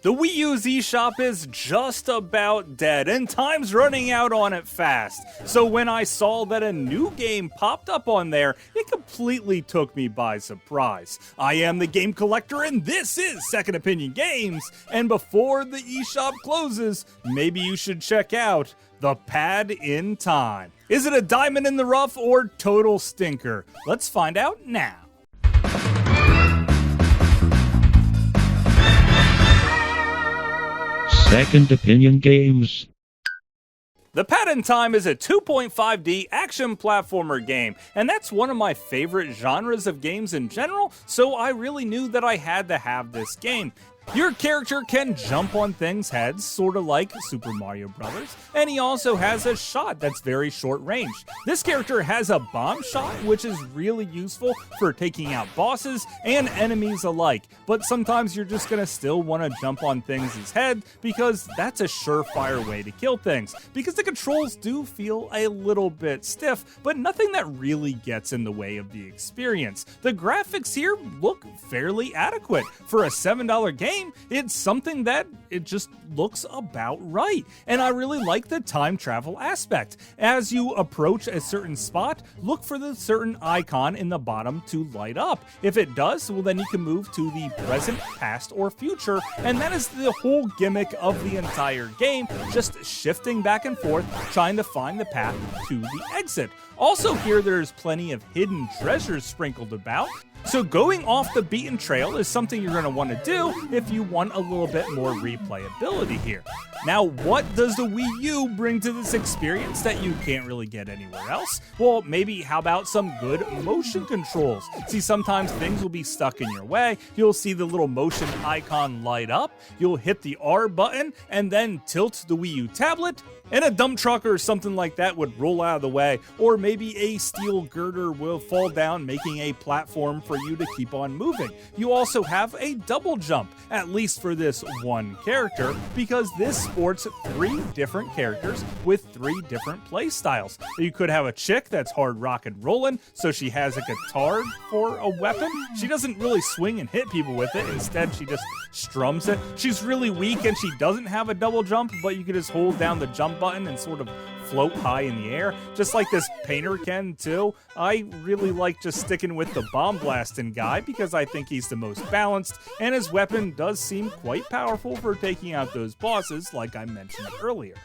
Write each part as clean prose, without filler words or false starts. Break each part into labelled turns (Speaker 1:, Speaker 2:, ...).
Speaker 1: The Wii U's eShop is just about dead, and time's running out on it fast. So when I saw that a new game popped up on there, it completely took me by surprise. I am the Game Collector, and this is Second Opinion Games. And before the eShop closes, maybe you should check out The Pad in Time. Is it a diamond in the rough or total stinker? Let's find out now.
Speaker 2: Second Opinion Games.
Speaker 1: The Pad in Time is a 2.5D action platformer game, and that's one of my favorite genres of games in general, so I really knew that I had to have this game. Your character can jump on things' heads, sort of like Super Mario Bros., and he also has a shot that's very short range. This character has a bomb shot, which is really useful for taking out bosses and enemies alike, but sometimes you're just gonna still want to jump on things' head because that's a surefire way to kill things, because the controls do feel a little bit stiff, but nothing that really gets in the way of the experience. The graphics here look fairly adequate. For a $7 game, it's something that it just looks about right. And I really like the time travel aspect. As you approach a certain spot, look for the certain icon in the bottom to light up. If it does, well then you can move to the present, past, or future, and that is the whole gimmick of the entire game, just shifting back and forth, trying to find the path to the exit. Also here, there's plenty of hidden treasures sprinkled about, so going off the beaten trail is something you're going to want to do if you want a little bit more replayability here. Now, what does the Wii U bring to this experience that you can't really get anywhere else? Well, maybe how about some good motion controls? See, sometimes things will be stuck in your way. You'll see the little motion icon light up. You'll hit the R button and then tilt the Wii U tablet, and a dump truck or something like that would roll out of the way, or maybe a steel girder will fall down, making a platform for you to keep on moving. You also have a double jump, at least for this one character, because this sports 3 different characters with 3 different play styles. You could have a chick that's hard rock and rollin', so she has a guitar for a weapon. She doesn't really swing and hit people with it, instead she just strums it. She's really weak and she doesn't have a double jump, but you can just hold down the jump button and sort of float high in the air, just like this painter can too. I really like just sticking with the bomb blasting guy because I think he's the most balanced, and his weapon does seem quite powerful for taking out those bosses like I mentioned earlier.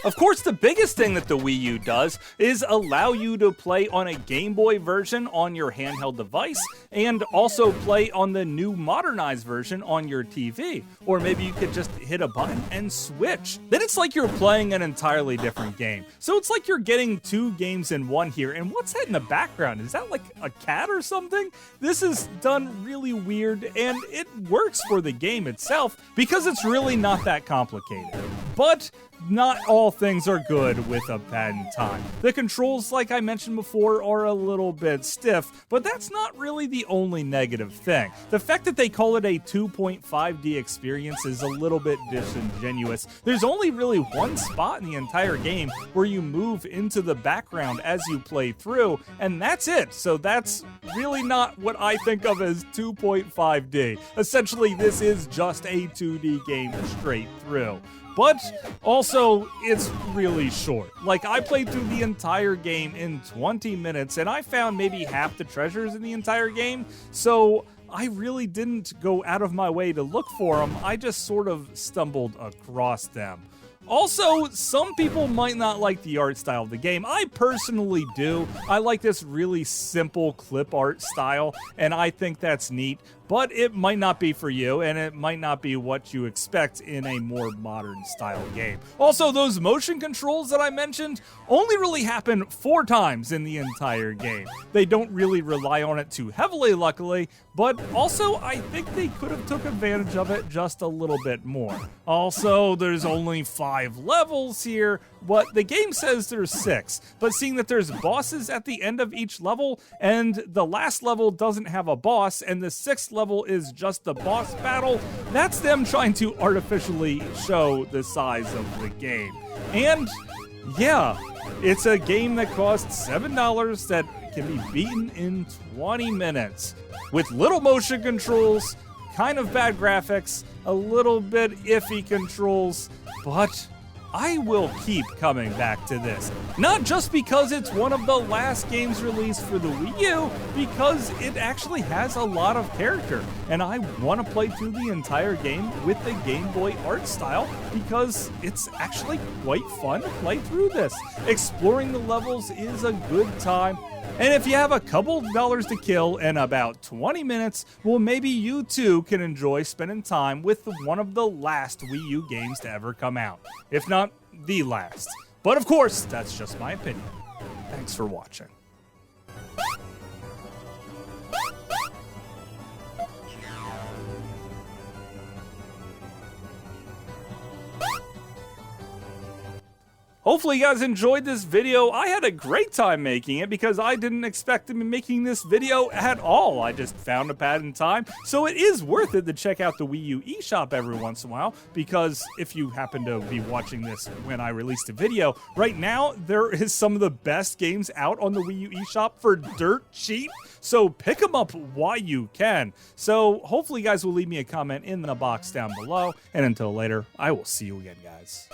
Speaker 1: Of course, the biggest thing that the Wii U does is allow you to play on a Game Boy version on your handheld device, and also play on the new modernized version on your TV. Or maybe you could just hit a button and switch. Then it's like you're playing an entirely different game. So it's like you're getting 2 games in one here. And what's that in the background? Is that like a cat or something? This is done really weird, and it works for the game itself because it's really not that complicated. But not all things are good with a Pad in Time. The controls, like I mentioned before, are a little bit stiff, but that's not really the only negative thing. The fact that they call it a 2.5D experience is a little bit disingenuous. There's only really one spot in the entire game where you move into the background as you play through, and that's it. So that's really not what I think of as 2.5D. Essentially, this is just a 2D game straight through. But also, it's really short. Like, I played through the entire game in 20 minutes, and I found maybe half the treasures in the entire game, so I really didn't go out of my way to look for them. I just sort of stumbled across them. Also, some people might not like the art style of the game. I personally do. I like this really simple clip art style, and I think that's neat. But it might not be for you, and it might not be what you expect in a more modern style game. Also, those motion controls that I mentioned only really happen 4 times in the entire game. They don't really rely on it too heavily, luckily, but also I think they could have took advantage of it just a little bit more. Also, there's only 5 levels here, but the game says there's 6. But seeing that there's bosses at the end of each level, and the last level doesn't have a boss, and the 6th level is just the boss battle, that's them trying to artificially show the size of the game. And yeah, it's a game that costs $7 that can be beaten in 20 minutes with little motion controls, kind of bad graphics, a little bit iffy controls, but I will keep coming back to this. Not just because it's one of the last games released for the Wii U, because it actually has a lot of character, and I want to play through the entire game with the Game Boy art style because it's actually quite fun to play through this. Exploring the levels is a good time. And if you have a couple dollars to kill in about 20 minutes, well, maybe you too can enjoy spending time with one of the last Wii U games to ever come out. If not the last. But of course, that's just my opinion. Thanks for watching. Hopefully you guys enjoyed this video. I had a great time making it because I didn't expect to be making this video at all. I just found a pad in time. So it is worth it to check out the Wii U eShop every once in a while, because if you happen to be watching this when I released a video, right now there is some of the best games out on the Wii U eShop for dirt cheap. So pick them up while you can. So hopefully you guys will leave me a comment in the box down below. And until later, I will see you again, guys.